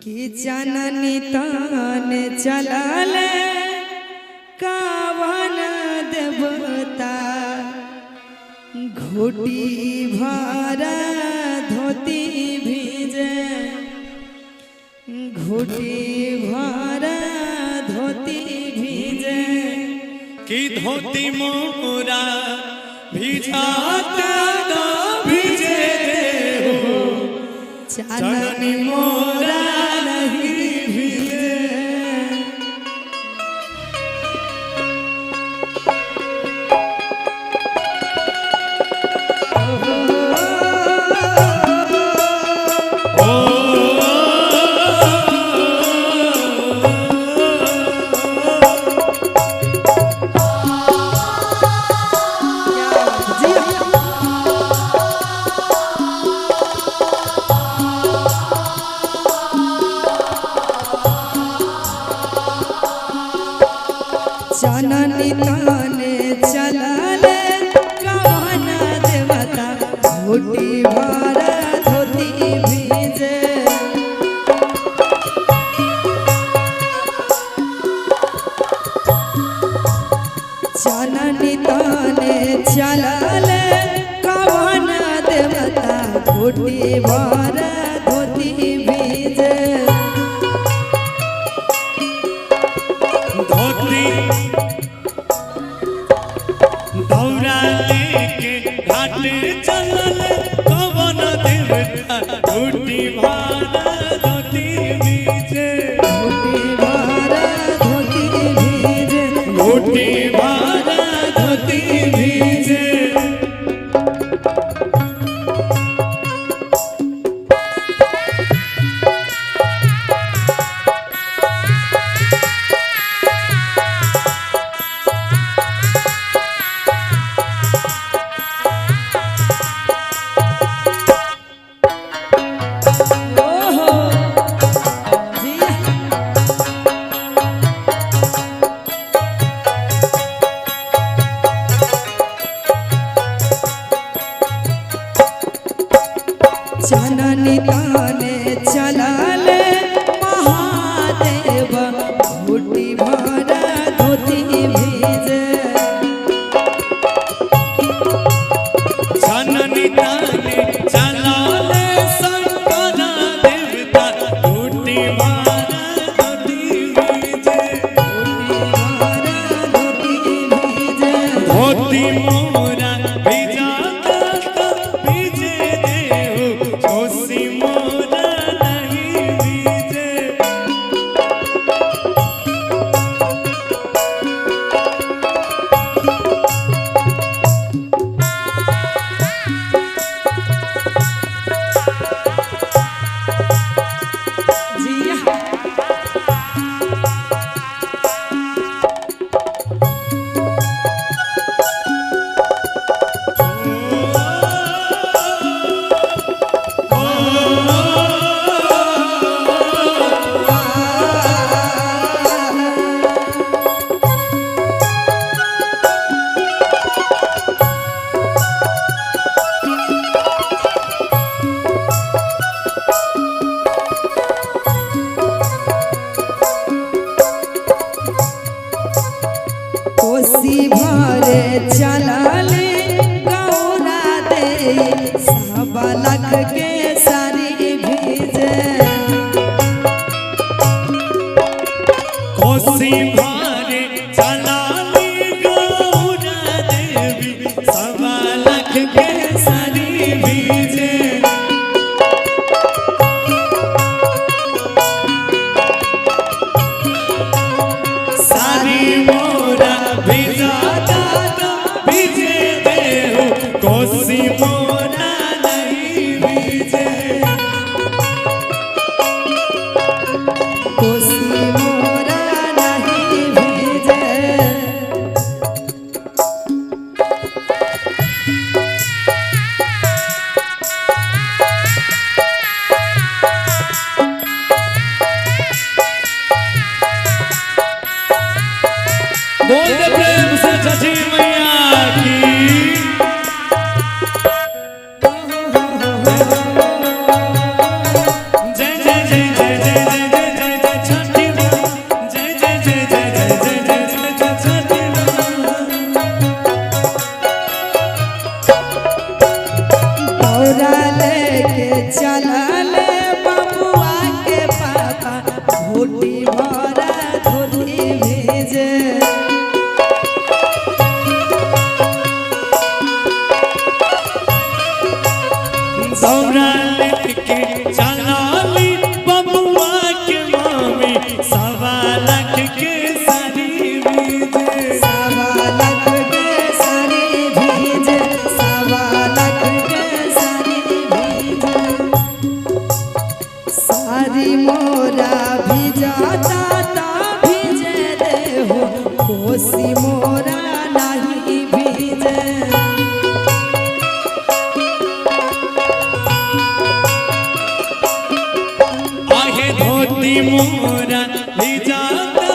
कि जननी तान चलल कावन देवता घोटी भर धोती भीजे घोटी भर धोती भीजे कि धोती मोरा भिजाता ना भिजे हो जननी मोरा नहीं भीजे। जननी ताने चलल कावन देवता घोटी भर धोती भीजे जननी ताने चलल कावन देवता घोटी भर धोती भीजे धोती दौरा लेके घाट चलल कवन देवता घोटी भारा धोती भीजे घोटी भर धोती भीजे घोटी भारा धोती भीजे जननी ताने चलल महादेव घोटी भर धोती भीजे जननी ताने चलल शंकर देवता घोटी भारा धोती भीजे धोती मोरा भिजाता तो भीजे देहु कोसी मोरा नहीं भीजे कोसी भरे चलल गौरा दे सब लख के सारी भीजे कोसी भारे चलाली गौरा देवी सवा लख के सारी भीजे सारी मोरा भिजाता तो भीजे देहु कोसी मोरा नहीं भीजे कोसी मोरा नहीं भीजे बोल दे प्रेम से छठी मैया की जय जय जय जय जय जय मोरा भिजाता ता भिजे देहो कोसी मोरा नहीं भिजे आहे धोती मोरा भिजाता